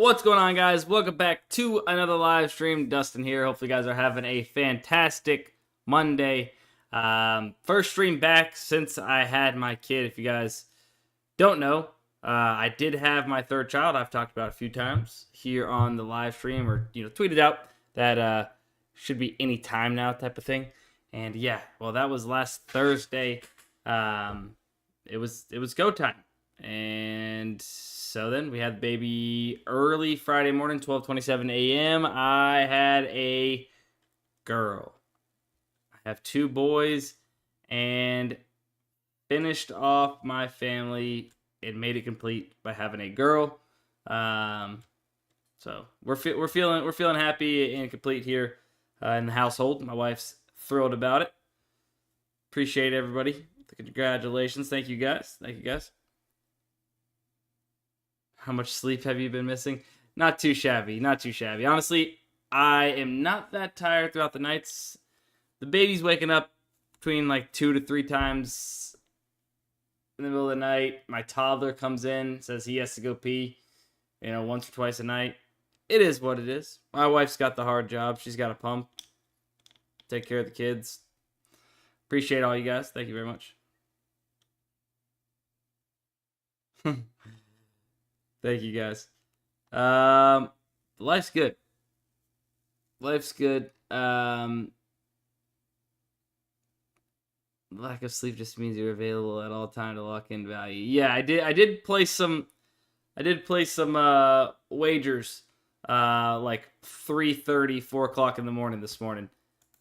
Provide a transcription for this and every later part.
What's going on, guys? Welcome back to another live stream. Dustin here. Hopefully you guys are having a fantastic Monday. First stream back since I had my kid. If you guys don't know, I did have my third child. I've talked about it a few times here on the live stream, or tweeted out that should be any time now type of thing. And yeah, well, that was last Thursday. It was go time. And so then we had the baby early Friday morning, 12:27 a.m. I had a girl. I have two boys and finished off my family and made it complete by having a girl. So we're feeling happy and complete here in the household. My wife's thrilled about it. Appreciate everybody. Congratulations. Thank you guys. How much sleep have you been missing? Not too shabby. Honestly, I am not that tired throughout the nights. The baby's waking up between like 2 to 3 times in the middle of the night. My toddler comes in, says he has to go pee, once or twice a night. It is what it is. My wife's got the hard job. She's got a pump. Take care of the kids. Appreciate all you guys. Thank you very much. Thank you guys. Life's good. Lack of sleep just means you're available at all time to lock in value. Yeah, I did play some wagers like 3:30, 4 o'clock in the morning this morning.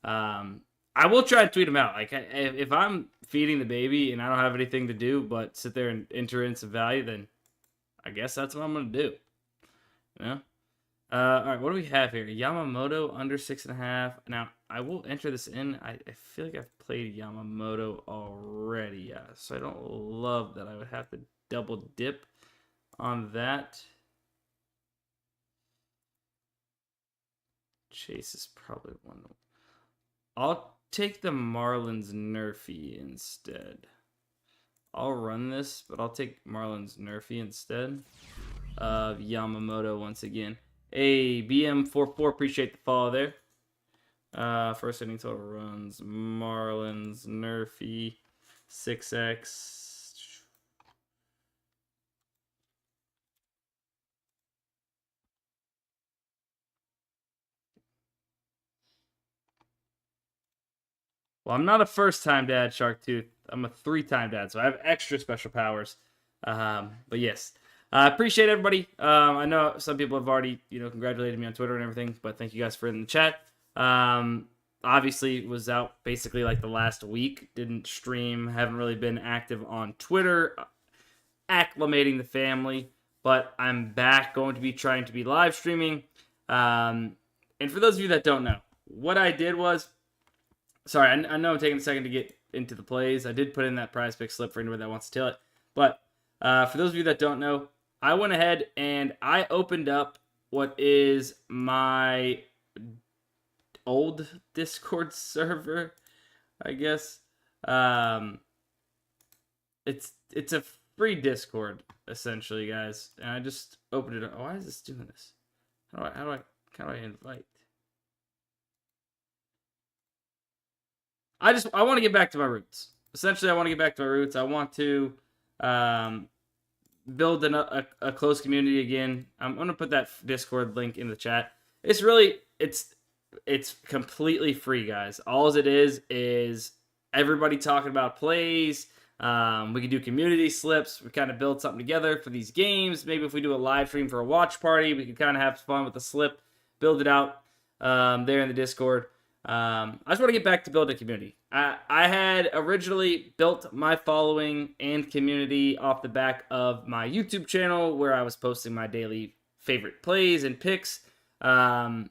I will try to tweet them out. Like, if I'm feeding the baby and I don't have anything to do but sit there and enter in some value, then I guess that's what I'm going to do. All right, what do we have here? Yamamoto under 6.5. Now, I will enter this in. I feel like I've played Yamamoto already, so I don't love that I would have to double dip on that. Chase is probably one. I'll take the Marlins Nerfy instead. I'll run this, but I'll take Marlins Nerfy instead of Yamamoto once again. Hey, BM44, appreciate the follow there. First inning total runs, Marlins Nerfy, 6x. Well, I'm not a first-time dad, Sharktooth. I'm a 3-time dad, so I have extra special powers. But yes, I appreciate everybody. I know some people have already, congratulated me on Twitter and everything, but thank you guys for in the chat. Obviously, was out basically like the last week. Didn't stream. Haven't really been active on Twitter. Acclimating the family, but I'm back. Going to be trying to be live streaming. And for those of you that don't know, what I did was, sorry, I know I'm taking a second to get into the plays. I did put in that PrizePicks slip for anyone that wants to tell it. But for those of you that don't know, I went ahead and I opened up what is my old Discord server, I guess. It's a free Discord, essentially, guys. And I just opened it up. Why is this doing this? How do I invite? I want to get back to my roots. Essentially, I want to get back to my roots. I want to build a close community again. I'm going to put that Discord link in the chat. It's completely free, guys. All it is everybody talking about plays. We can do community slips. We kind of build something together for these games. Maybe if we do a live stream for a watch party, we can kind of have fun with the slip, build it out there in the Discord. I just want to get back to building a community. I had originally built my following and community off the back of my YouTube channel where I was posting my daily favorite plays and picks. And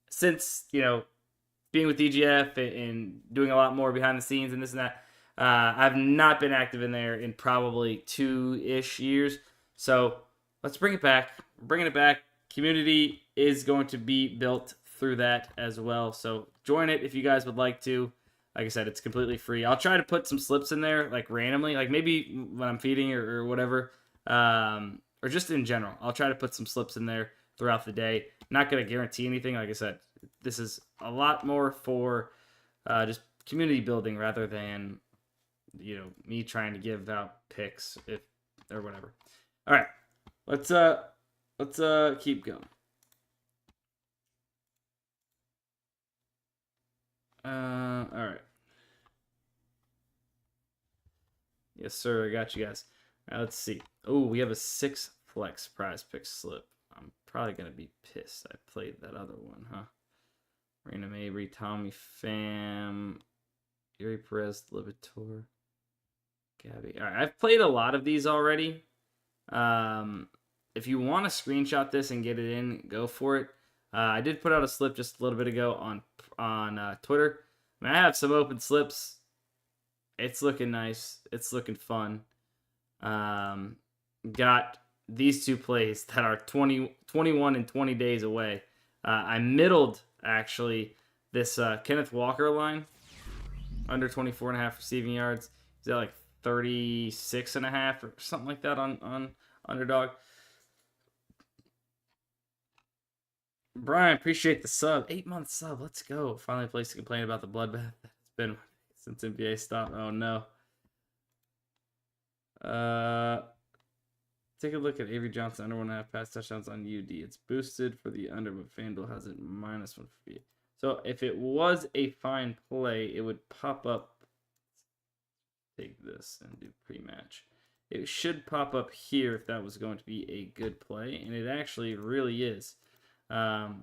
since, being with DGF and doing a lot more behind the scenes and this and that, I've not been active in there in probably 2-ish years. So let's bring it back. We're bringing it back. Community is going to be built through that as well. So join it if you guys would like to. Like I said, it's completely free. I'll try to put some slips in there, like randomly, like maybe when I'm feeding or whatever. or just in general. I'll try to put some slips in there throughout the day. Not going to guarantee anything. Like I said, this is a lot more for just community building rather than, you know, me trying to give out picks or whatever. All right, let's keep going. All right. Yes, sir. I got you guys. All right, let's see. Oh, we have a 6 flex PrizePicks slip. I'm probably gonna be pissed. I played that other one, huh? Rena Mabry, Tommy Pham, Yuri Perez, Libator, Gabby. All right, I've played a lot of these already. If you want to screenshot this and get it in, go for it. I did put out a slip just a little bit ago on Twitter. I mean, I have some open slips. It's looking nice. It's looking fun. Got these 2 plays that are 21 and 20 days away. I middled, actually, this Kenneth Walker line. Under 24.5 receiving yards. He's at like 36.5 or something like that on Underdog. Brian, appreciate the sub. 8-month sub. Let's go. Finally a place to complain about the bloodbath. It's been since NBA stopped. Oh, no. Take a look at Avery Johnson under 1.5 pass touchdowns on UD. It's boosted for the under, but FanDuel has it -1 for you. So if it was a fine play, it would pop up. Take this and do pre-match. It should pop up here if that was going to be a good play, and it actually really is. So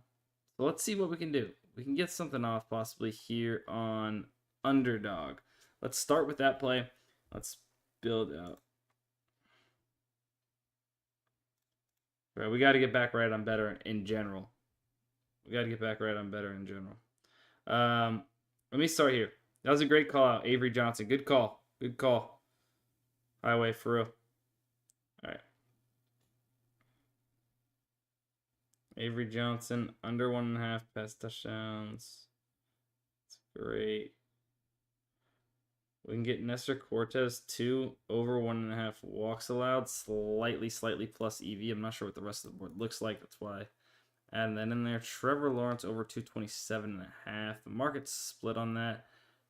let's see what we can do. We can get something off possibly here on Underdog. Let's start with that play. Let's build out. All right, we got to get back right on better in general. Let me start here. That was a great call out, Avery Johnson. Good call. Good call. Highway for real. All right. Avery Johnson, under 1.5 pass touchdowns. That's great. We can get Nestor Cortez 2 over 1.5 walks allowed. Slightly plus EV. I'm not sure what the rest of the board looks like. That's why. And then in there, Trevor Lawrence over 227.5. The market's split on that.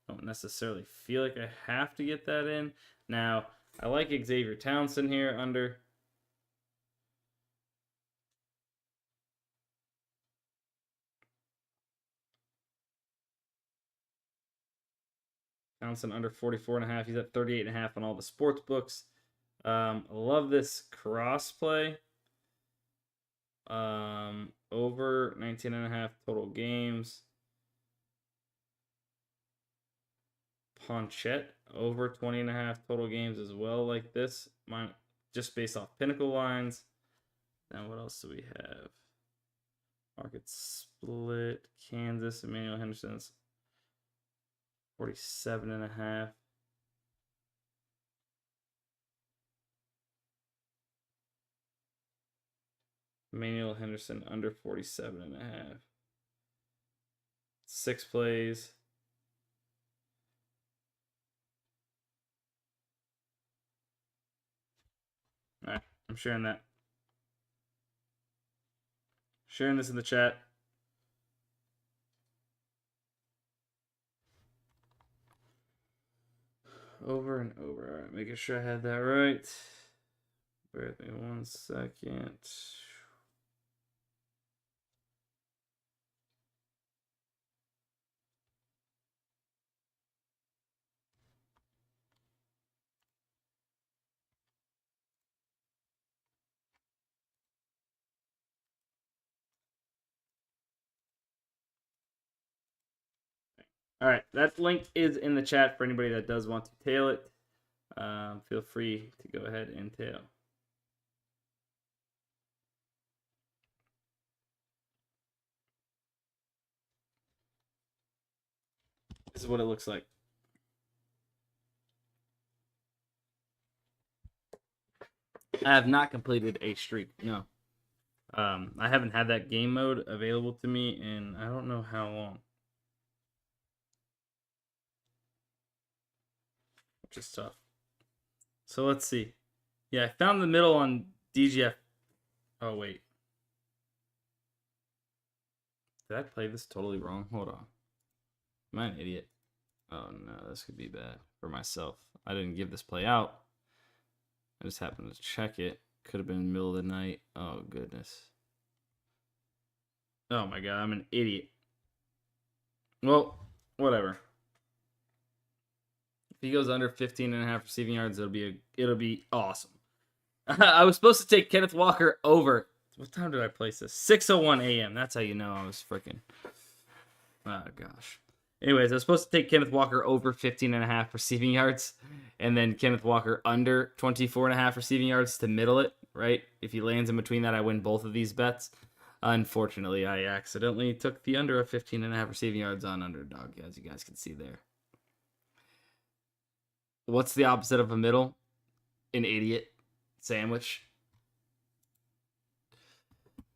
Don't necessarily feel like I have to get that in. Now, I like Xavier Townsend here under. Townsend under 44.5. He's at 38.5 on all the sports books. I love this cross play. Over 19.5 total games. Ponchette over 20.5 total games as well, like this. Mine just based off pinnacle lines. Then what else do we have? Market split. Kansas, Emmanuel Henderson's 47.5. Emmanuel Henderson under 47.5. 6 plays. All right, I'm sharing that. Sharing this in the chat. Over and over. All right, making sure I had that right. Bear with me 1 second. All right, that link is in the chat for anybody that does want to tail it. Feel free to go ahead and tail. This is what it looks like. I have not completed a streak. No. I haven't had that game mode available to me in I don't know how long. Which is tough. So let's see. Yeah, I found the middle on DGF. Oh, wait. Did I play this totally wrong? Hold on. Am I an idiot? Oh, no. This could be bad for myself. I didn't give this play out. I just happened to check it. Could have been in the middle of the night. Oh, goodness. Oh, my God. I'm an idiot. Well, whatever. If he goes under 15.5 receiving yards, it'll be awesome. I was supposed to take Kenneth Walker over. What time did I place this? 6:01 a.m. That's how you know I was freaking. Oh, gosh. Anyways, I was supposed to take Kenneth Walker over 15.5 receiving yards, and then Kenneth Walker under 24.5 receiving yards to middle it, right? If he lands in between that, I win both of these bets. Unfortunately, I accidentally took the under of 15.5 receiving yards on Underdog, as you guys can see there. What's the opposite of a middle? An idiot sandwich.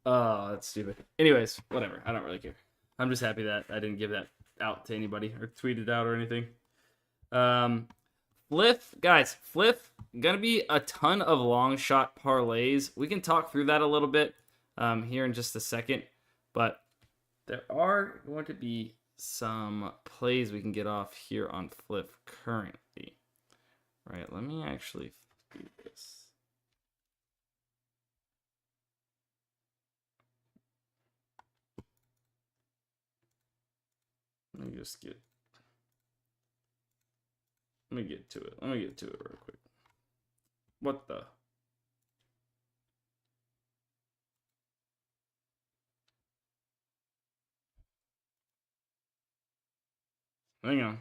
Oh, that's stupid. Anyways, whatever. I don't really care. I'm just happy that I didn't give that out to anybody or tweet it out or anything. Fliff, guys, Fliff, gonna be a ton of long shot parlays. We can talk through that a little bit here in just a second, but there are going to be some plays we can get off here on Fliff currently. Right, let me actually do this. Let me get to it. Let me get to it real quick. What the? Hang on.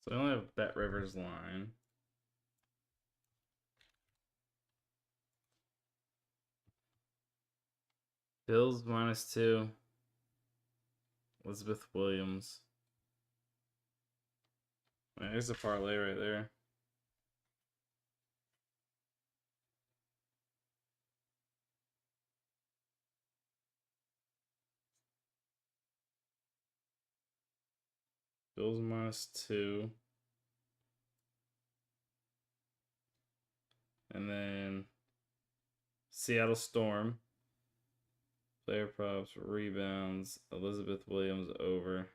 So I only have Bet Rivers line. Bills -2. Elizabeth Williams. There's a parlay right there. Bills -2. And then Seattle Storm. Player props, rebounds, Elizabeth Williams over.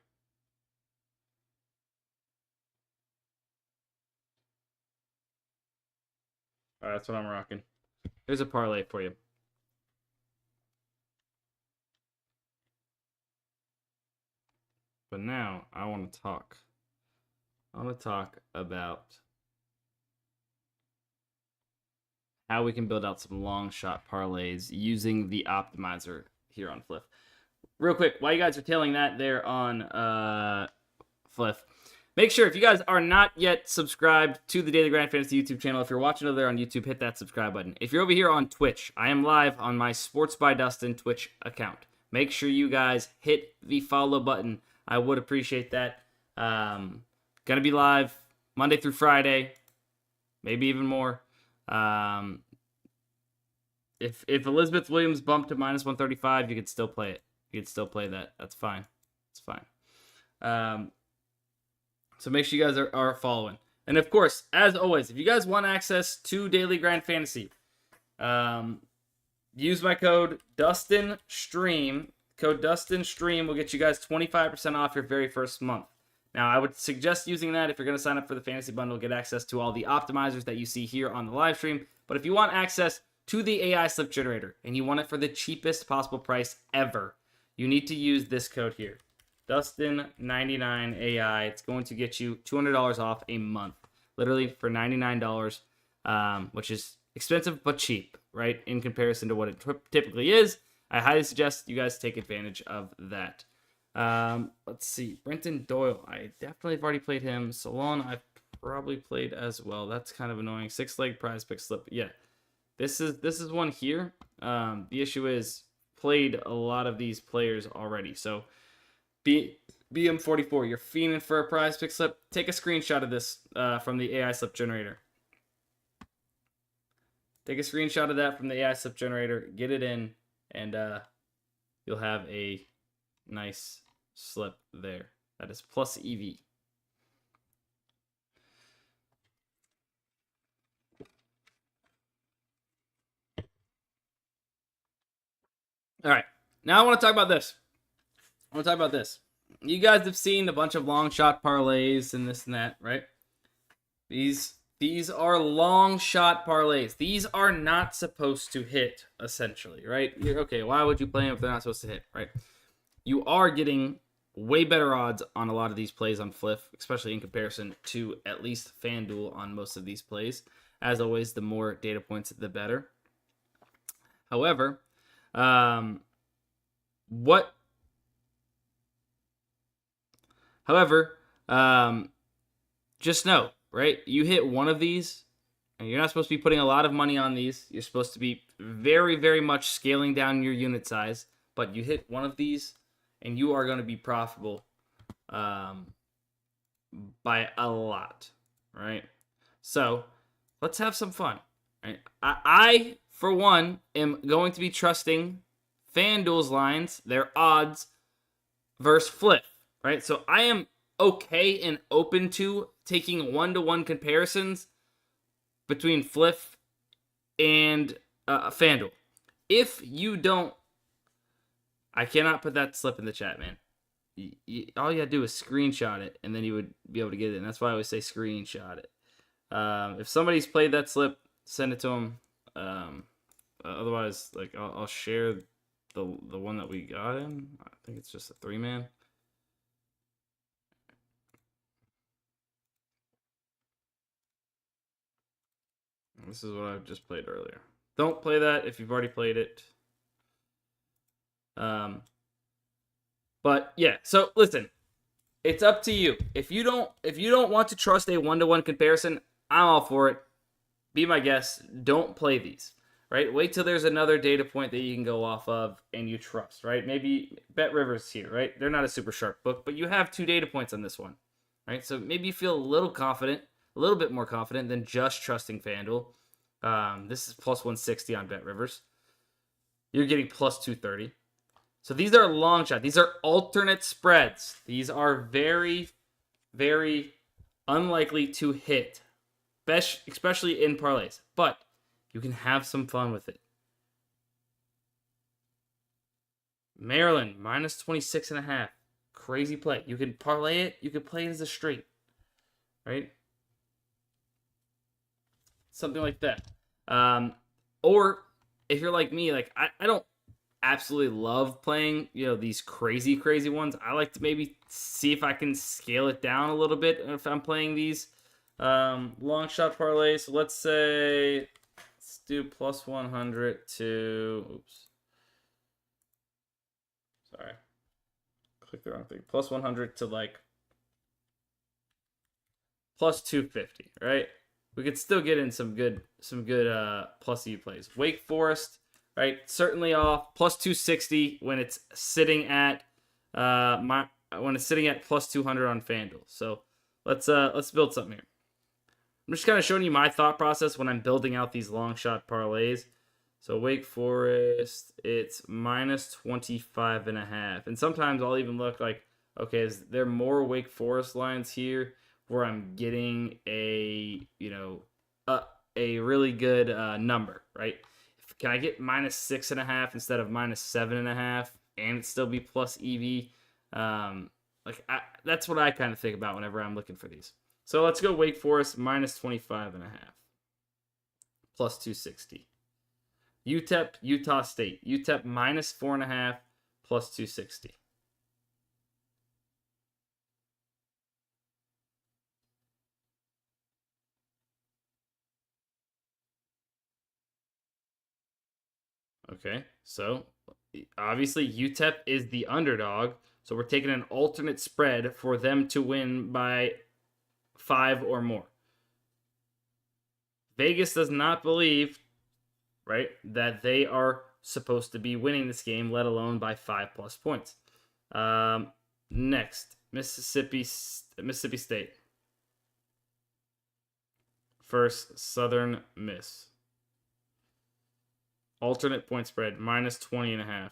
All right, that's what I'm rocking. Here's a parlay for you. But now I want to talk. I want to talk about how we can build out some long shot parlays using the optimizer here on Fliff. Real quick, while you guys are tailing that there on Fliff, make sure if you guys are not yet subscribed to the Daily Grind Fantasy YouTube channel, if you're watching over there on YouTube, hit that subscribe button. If you're over here on Twitch, I am live on my Sports by Dustin Twitch account. Make sure you guys hit the follow button. I would appreciate that. Gonna be live Monday through Friday, maybe even more. If Elizabeth Williams bumped to -135, you could still play it. You could still play that. That's fine. It's fine. So make sure you guys are following. And of course, as always, if you guys want access to Daily Grind Fantasy, use my code DUSTINSTREAM. Code DUSTINSTREAM will get you guys 25% off your very first month. Now, I would suggest using that if you're going to sign up for the Fantasy Bundle, get access to all the optimizers that you see here on the live stream. But if you want access to the AI slip generator and you want it for the cheapest possible price ever, you need to use this code here. Dustin99AI. It's going to get you $200 off a month. Literally for $99, which is expensive but cheap, right? In comparison to what it typically is. I highly suggest you guys take advantage of that. Let's see. Brenton Doyle. I definitely have already played him. Salon, I've probably played as well. That's kind of annoying. 6-leg PrizePicks slip. Yeah. This is one here. The issue is played a lot of these players already. So BM44, you're fiending for a PrizePicks slip. Take a screenshot of this from the AI slip generator. Take a screenshot of that from the AI slip generator. Get it in, and you'll have a nice slip there. That is plus EV. All right, now I want to talk about this. You guys have seen a bunch of long shot parlays and this and that, right? These are long shot parlays. These are not supposed to hit, essentially, right? Okay, why would you play them if they're not supposed to hit, right? You are getting way better odds on a lot of these plays on Fliff, especially in comparison to at least FanDuel on most of these plays. As always, the more data points, the better. However, just know, right? You hit one of these, and you're not supposed to be putting a lot of money on these. You're supposed to be very, very much scaling down your unit size. But you hit one of these, and you are going to be profitable by a lot, right? So let's have some fun. Right? I, for one, am going to be trusting FanDuel's lines, their odds, versus Fliff, right? So I am okay and open to taking one-to-one comparisons between Fliff and FanDuel. If you don't, I cannot put that slip in the chat, man. All you gotta do is screenshot it, and then you would be able to get it. And that's why I always say screenshot it. If somebody's played that slip, send it to them. Otherwise, like I'll share the one that we got in. I think it's just a 3-man. This is what I've just played earlier. Don't play that if you've already played it. But yeah, so listen, it's up to you. If you don't want to trust a one-to-one comparison, I'm all for it. Be my guest. Don't play these, right? Wait till there's another data point that you can go off of and you trust, right? Maybe Bet Rivers here, right? They're not a super sharp book, but you have 2 data points on this one, right? So maybe you feel a little bit more confident than just trusting FanDuel. This is plus 160 on Bet Rivers. You're getting plus 230. So these are long shot. These are alternate spreads. These are very, very unlikely to hit, especially in parlays. But you can have some fun with it. Maryland, minus 26.5. Crazy play. You can parlay it. You can play it as a straight. Right? Something like that. Or if you're like me, like I don't absolutely love playing, these crazy ones. I like to maybe see if I can scale it down a little bit if I'm playing these long shot parlays. So let's do plus 100 to, sorry, click the wrong thing. Plus 100 to like plus 250, right? We could still get in some good plus E plays. Wake Forest, right? Certainly off plus 260 when it's sitting at plus 200 on FanDuel. So let's build something here. I'm just kind of showing you my thought process when I'm building out these long shot parlays. So Wake Forest, it's minus 25.5, and sometimes I'll even look like, okay, is there more Wake Forest lines here where I'm getting a really good number, right? Can I get minus 6.5 instead of minus 7.5 and it still be plus EV? That's what I kind of think about whenever I'm looking for these. So let's go Wake Forest minus 25.5, plus 260. UTEP, Utah State. UTEP minus 4.5, plus 260. Okay, so obviously UTEP is the underdog, so we're taking an alternate spread for them to win by 5 or more. Vegas does not believe, right, that they are supposed to be winning this game, let alone by 5+ points. Next, Mississippi State. First, Southern Miss. Alternate point spread, minus 20.5.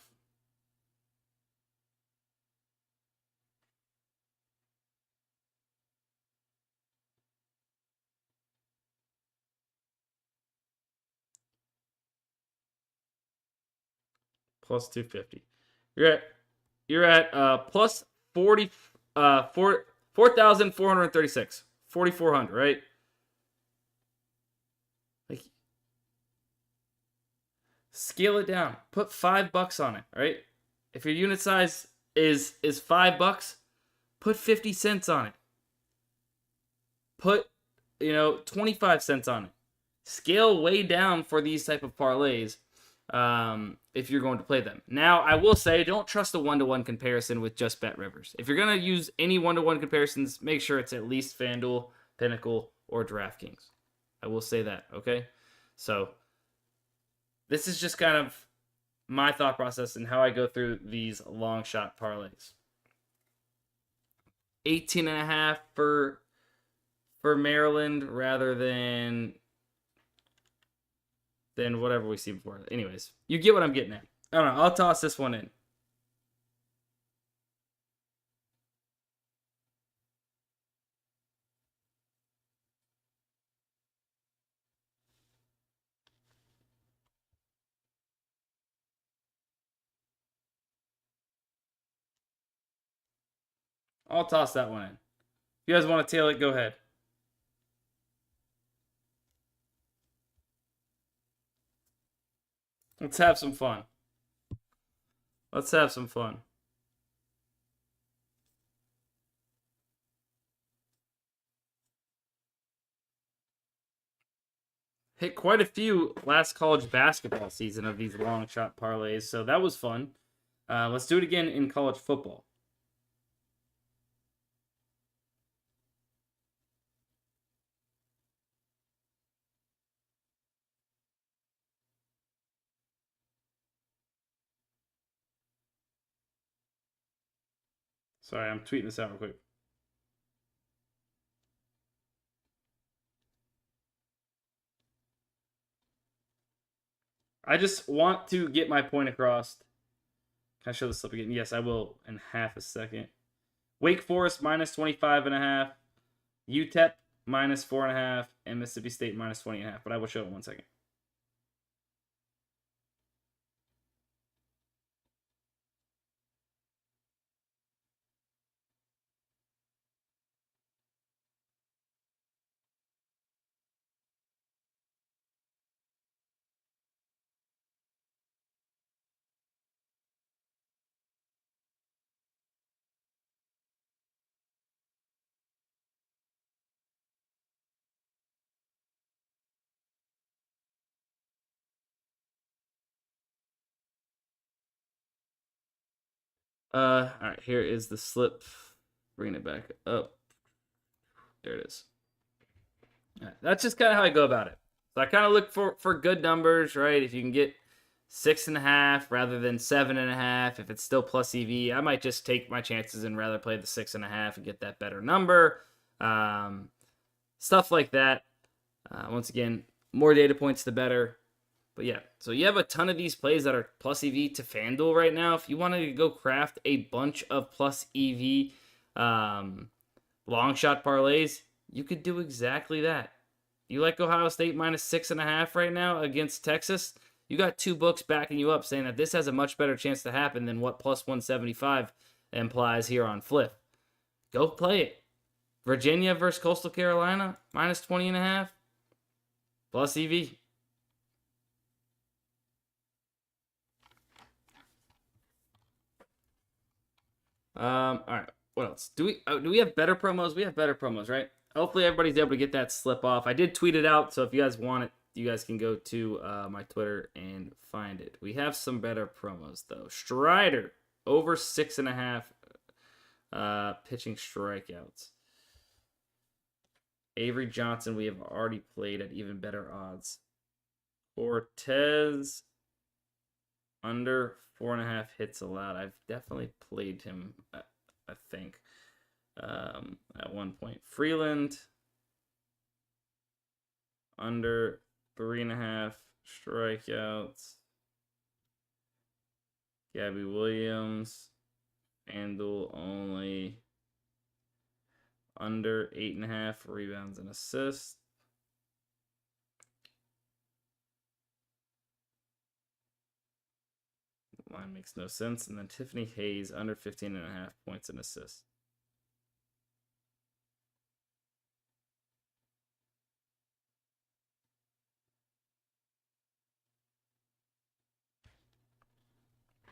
Plus 250. You're at plus 4,436. 4,400, right? Like, scale it down. Put $5 on it, right? If your unit size is $5, put 50 cents on it. Put 25 cents on it. Scale way down for these type of parlays if you're going to play them. Now, I will say, don't trust a one-to-one comparison with just Bet Rivers. If you're going to use any one-to-one comparisons, make sure it's at least FanDuel, Pinnacle, or DraftKings. I will say that, okay? So, this is just kind of my thought process and how I go through these long shot parlays. 18.5 for Maryland rather than whatever we see before. Anyways, you get what I'm getting at. I don't know. I'll toss this one in. I'll toss that one in. If you guys want to tail it, go ahead. Let's have some fun. Let's have some fun. Hit quite a few last college basketball season of these long shot parlays, so that was fun. Let's do it again in college football. Sorry, I'm tweeting this out real quick. I just want to get my point across. Can I show the slip again? Yes, I will in half a second. Wake Forest minus 25.5. UTEP minus 4.5. And Mississippi State minus 20.5. But I will show it in 1 second. All right, here is the slip. Bring it back up. There it is. All right, that's just kind of how I go about it. So I kind of look for good numbers, right? If you can get 6.5 rather than 7.5, if it's still plus EV, I might just take my chances and rather play the 6.5 and get that better number. Stuff like that. Once again, more data points, the better. But yeah, so you have a ton of these plays that are plus EV to FanDuel right now. If you wanted to go craft a bunch of plus EV long shot parlays, you could do exactly that. You like Ohio State minus 6.5 right now against Texas? You got two books backing you up saying that this has a much better chance to happen than what plus 175 implies here on Fliff. Go play it. Virginia versus Coastal Carolina, minus 20.5, plus EV. All right. What else? Do we have better promos? We have better promos, right? Hopefully everybody's able to get that slip off. I did tweet it out, so if you guys want it, you guys can go to my Twitter and find it. We have some better promos though. Strider over 6.5 pitching strikeouts. Avery Johnson, we have already played at even better odds. Cortez Under 4.5 hits allowed. I've definitely played him, I think, at one point. Freeland, under 3.5 strikeouts. Gabby Williams, FanDuel only. Under 8.5 rebounds and assists. Line makes no sense. And then Tiffany Hayes, under 15.5 points and assists.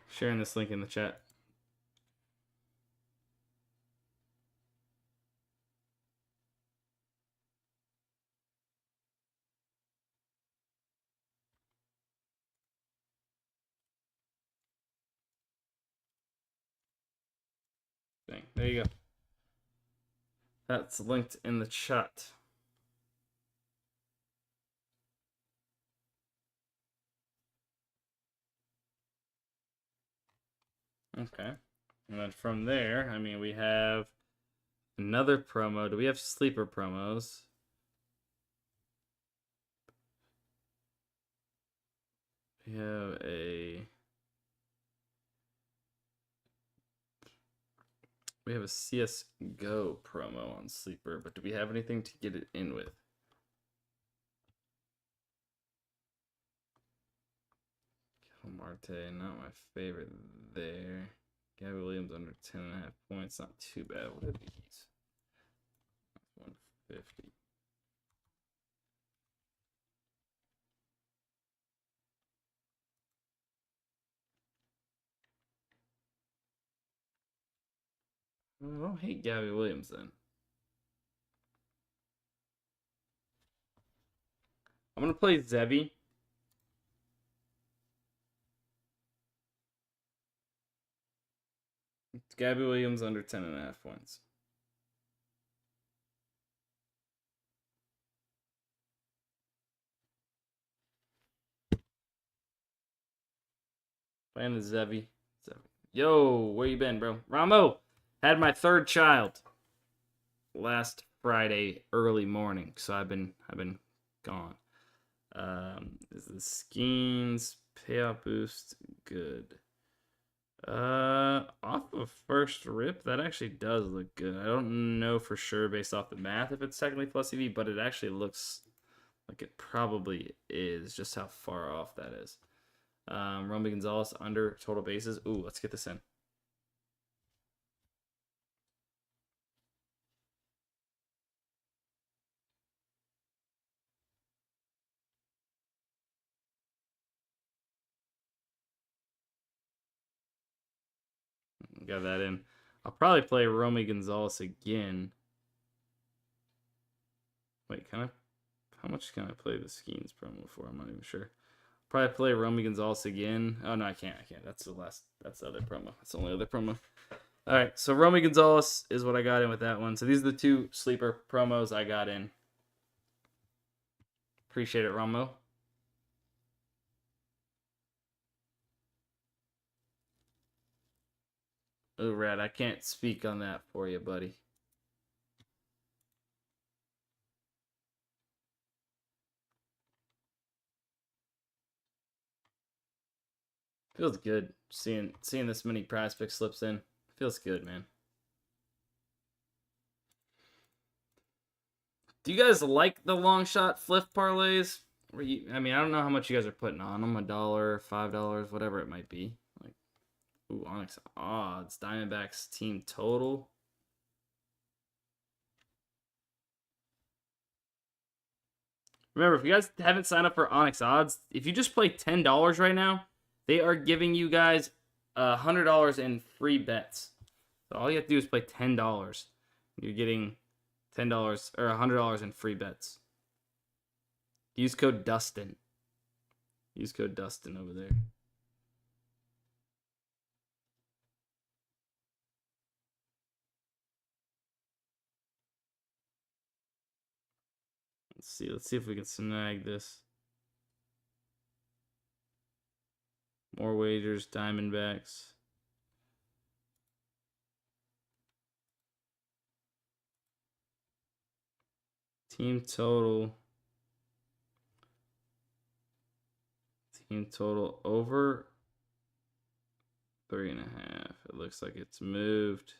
Sharing this link in the chat. Dang, there you go. That's linked in the chat. Okay. And then from there, I mean, we have another promo. Do we have sleeper promos? We have a CSGO promo on sleeper, but do we have anything to get it in with? Marte, not my favorite there. Gabby Williams under 10.5 points, not too bad. What are these? 150. I don't hate Gabby Williams then. I'm gonna play Zevi. It's Gabby Williams under 10.5 points. Playing the Zevi. Yo, where you been, bro? Ramo, had my third child last Friday early morning, so I've been gone. Is the Skeens payout boost good? Off of first rip, that actually does look good. I don't know for sure based off the math if it's technically plus EV, but it actually looks like it probably is, just how far off that is. Romy Gonzalez under total bases. Ooh, let's get this in. Got that in. I'll probably play Romy Gonzalez again. Wait, can I? How much can I play the Skeens promo for? I'm not even sure. Probably play Romy Gonzalez again. Oh no, I can't. That's the last. That's the other promo. That's the only other promo. All right, so Romy Gonzalez is what I got in with that one. So these are the two sleeper promos I got in. Appreciate it, Romo. Oh, Rad, I can't speak on that for you, buddy. Feels good seeing this many PrizePicks slips in. Feels good, man. Do you guys like the long shot Fliff parlays? I mean, I don't know how much you guys are putting on them. $1, $5, whatever it might be. Like, ooh, Onyx odds. Diamondbacks team total. Remember, if you guys haven't signed up for Onyx odds, if you just play $10 right now, they are giving you guys $100 in free bets. So all you have to do is play $10. You're getting $10 or $100 in free bets. Use code DUSTIN. Use code DUSTIN over there. Let's see if we can snag this. More wagers, Diamondbacks. Team total. Team total over 3.5. It looks like it's moved.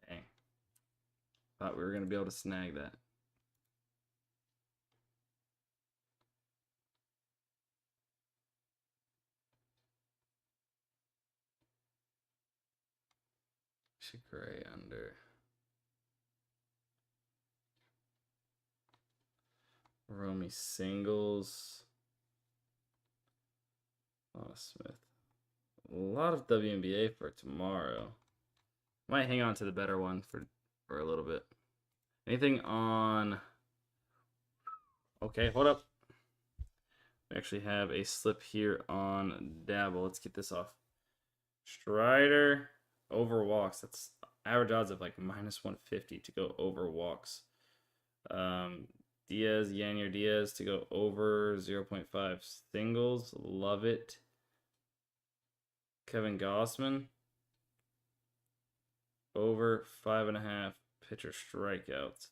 Dang. Thought we were going to be able to snag that. Gray under. Romy singles. Smith. A lot of WNBA for tomorrow. Might hang on to the better one for a little bit. Anything on... Okay, hold up. We actually have a slip here on Dabble. Let's get this off. Strider over walks. That's average odds of like -150 to go over walks. Diaz, Yanier Diaz to go over 0.5 singles. Love it. Kevin Gossman over 5.5 pitcher strikeouts.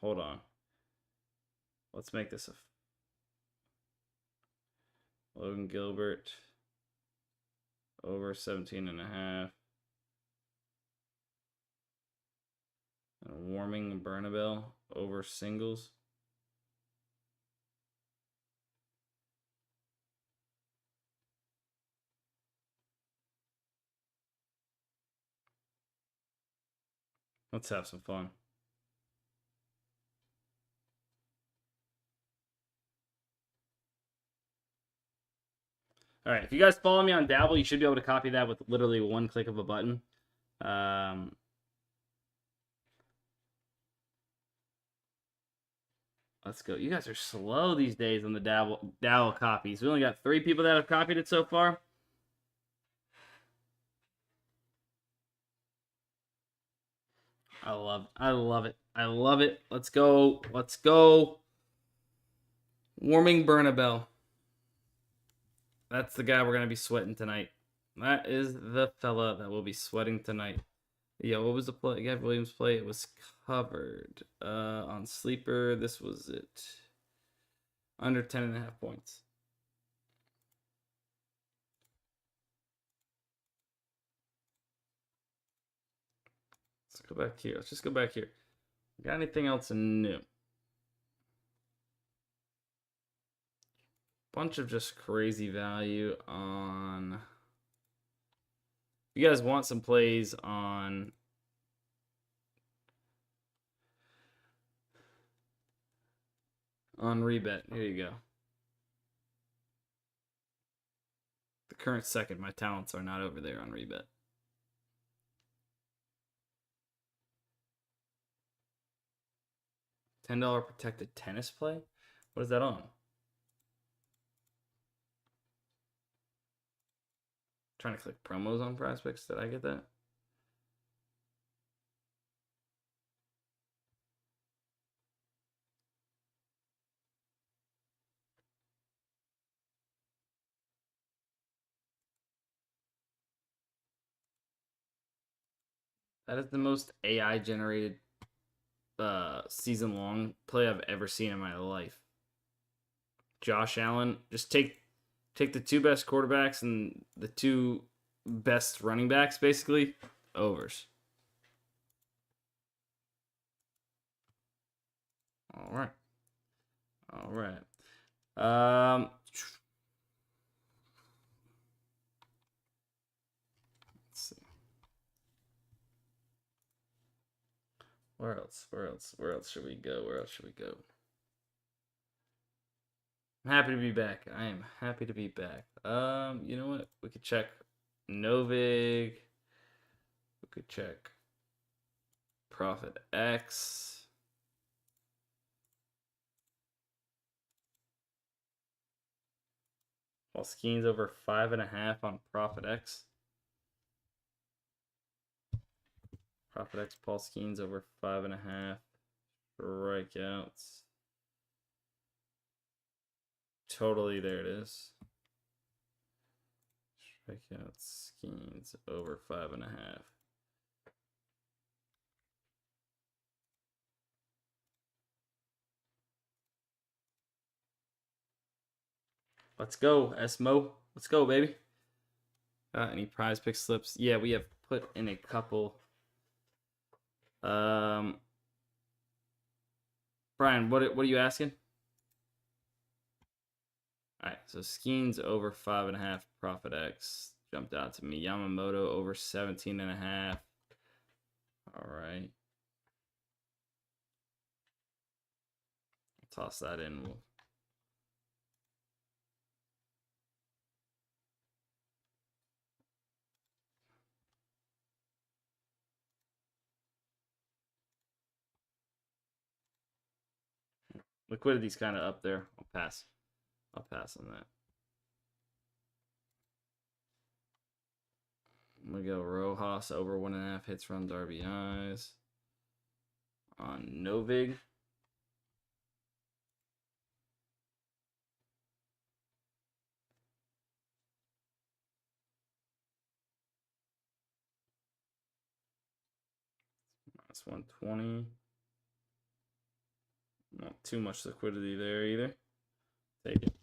Hold on. Let's make this a Logan Gilbert over 17.5. And Warming Bernabel over singles. Let's have some fun. All right, if you guys follow me on Dabble, you should be able to copy that with literally one click of a button. Let's go. You guys are slow these days on the Dabble copies. We only got 3 people that have copied it so far. I love it. I love it. Let's go. Let's go. Warming Bernabel. That's the guy we're going to be sweating tonight. That is the fella that will be sweating tonight. Yeah, what was the play? Gav Williams play? It was covered on Sleeper. This was it. Under 10.5 points. Let's go back here. Let's just go back here. Got anything else new? Bunch of just crazy value on... If you guys want some plays on... On rebet, here you go. The current second, my talents are not over there on rebet. $10 protected tennis play? What is that on? Trying to click promos on PrizePicks. Did I get that? That is the most AI generated season long play I've ever seen in my life. Josh Allen, just take the 2 best quarterbacks and the 2 best running backs, basically, overs. All right. All right. Let's see. Where else? Where else? Where else should we go? Where else should we go? I'm happy to be back. I am happy to be back. You know what? We could check Novig. We could check Profit X. Paul Skeens over 5.5 on Profit X. Profit X Paul Skeens over 5.5 strikeouts. totally, there it is. Strikeout Skeens over 5.5. Let's go, Esmo. Let's go, baby. Any prize pick slips? Yeah, we have put in a couple. Brian, what are you asking? All right, so Skeens over 5.5. Profit X jumped out to me. Yamamoto over 17.5. All right. Toss that in. Liquidity's kind of up there. I'll pass on that. We go Rojas over 1.5 hits, runs, RBIs on Novig. That's 120. Not too much liquidity there either. Take it.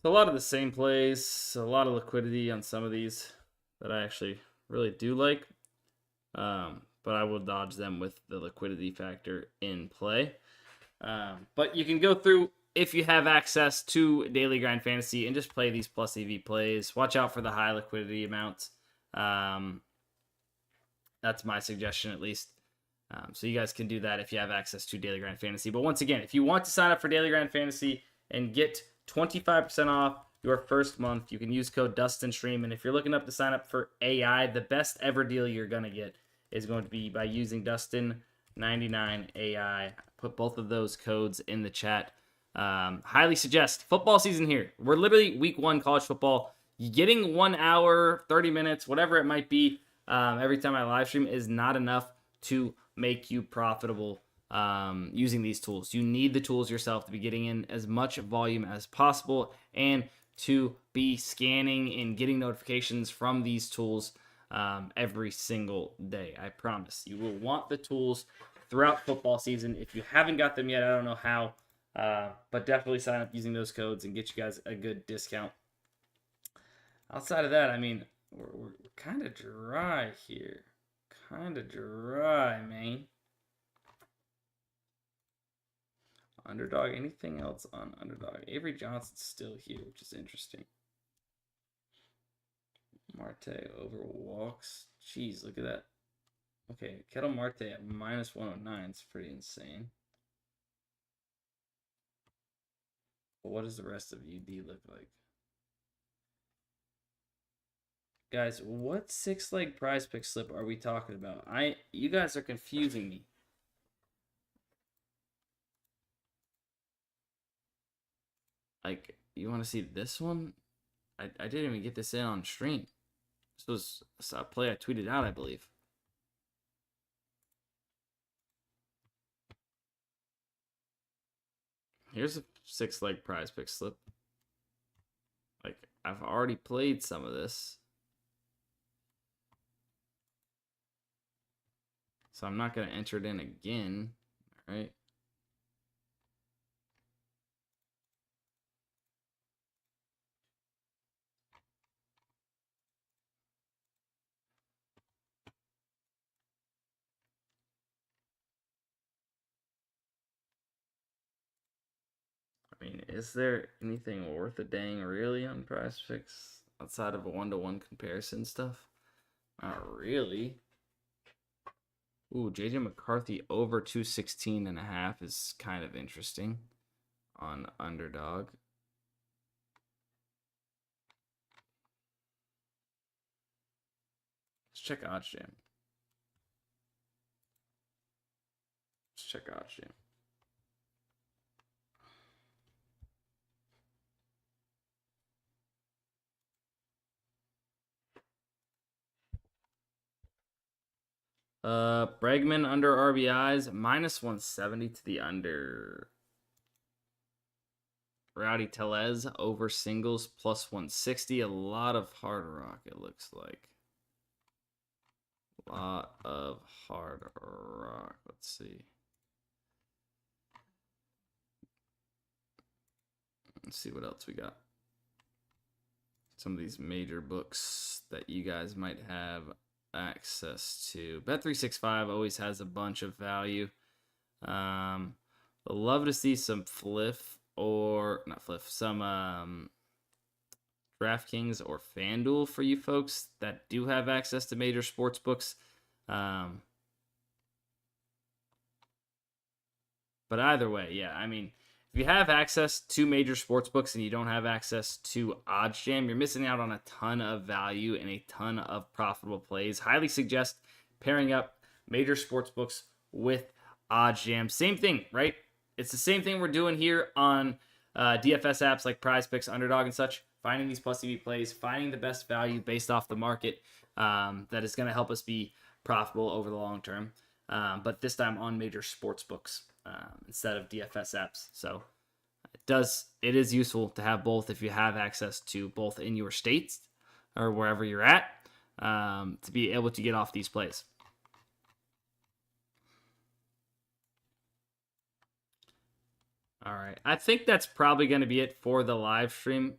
So a lot of the same plays, a lot of liquidity on some of these that I actually really do like. But I will dodge them with the liquidity factor in play. But you can go through if you have access to Daily Grind Fantasy and just play these plus EV plays. Watch out for the high liquidity amounts. That's my suggestion, at least. So you guys can do that if you have access to Daily Grind Fantasy. But once again, if you want to sign up for Daily Grind Fantasy and get 25% off your first month, you can use code DUSTINSTREAM. And if you're looking up to sign up for AI, the best ever deal you're going to get is going to be by using DUSTIN99 AI. Put both of those codes in the chat. Highly suggest. Football season here. We're literally week 1 college football. Getting 1 hour, 30 minutes, whatever it might be, every time I live stream is not enough to make you profitable using these tools. You need the tools yourself to be getting in as much volume as possible and to be scanning and getting notifications from these tools every single day. I promise. You will want the tools throughout football season. If you haven't got them yet, I don't know how, but definitely sign up using those codes and get you guys a good discount. Outside of that, I mean, we're kind of dry here. Kind of dry, man. Underdog, anything else on Underdog? Avery Johnson's still here, which is interesting. Marte over walks. Jeez, look at that. Okay, Kettle Marte at minus 109 is pretty insane. But what does the rest of UD look like? Guys, what 6-leg prize pick slip are we talking about? You guys are confusing me. Like, you want to see this one? I didn't even get this in on stream. This was a play I tweeted out, I believe. Here's a 6-leg prize pick slip. Like, I've already played some of this. So I'm not going to enter it in again. All right. I mean, is there anything worth a dang really on PrizePicks outside of a 1-to-1 comparison stuff? Not really. Ooh, JJ McCarthy over 216.5 is kind of interesting on Underdog. Let's check OddsJam. Let's check OddsJam. Bregman under RBIs, minus 170 to the under. Rowdy Tellez over singles plus 160. A lot of Hard Rock, it looks like. A lot of Hard Rock. Let's see. Let's see what else we got. Some of these major books that you guys might have access to. Bet365 always has a bunch of value. I'd love to see some Fliff or not Fliff, some DraftKings or FanDuel for you folks that do have access to major sports books. But either way, yeah, I mean, if you have access to major sports books and you don't have access to OddsJam, you're missing out on a ton of value and a ton of profitable plays. Highly suggest pairing up major sports books with OddsJam. Same thing, right? It's the same thing we're doing here on DFS apps like PrizePicks, Underdog, and such. Finding these plus EV plays, finding the best value based off the market that is going to help us be profitable over the long term. But this time on major sports books instead of DFS apps. So it is useful to have both if you have access to both in your states or wherever you're at to be able to get off these plays. All right, I think that's probably going to be it for the live stream.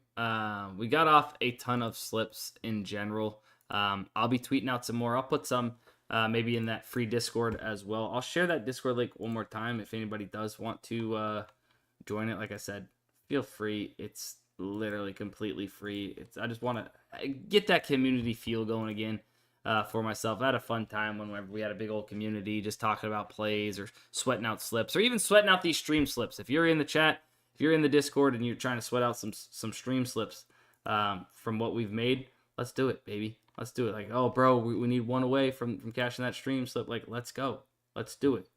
We got off a ton of slips in general. I'll be tweeting out some more. I'll put some maybe in that free Discord as well. I'll share that Discord link one more time if anybody does want to join it. Like I said, feel free. It's literally completely free. I just want to get that community feel going again. For myself, I had a fun time whenever we had a big old community just talking about plays or sweating out slips or even sweating out these stream slips. If you're in the chat, if you're in the Discord and you're trying to sweat out some stream slips from what we've made, let's do it, baby. Let's do it. Like, oh, bro, we need one away from cashing that stream slip. Like, let's go. Let's do it.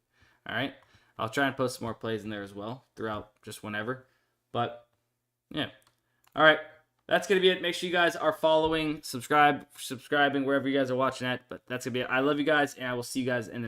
All right. I'll try and post some more plays in there as well throughout just whenever. But, yeah. All right. That's going to be it. Make sure you guys are following, subscribing wherever you guys are watching at. But that's going to be it. I love you guys, and I will see you guys in the next.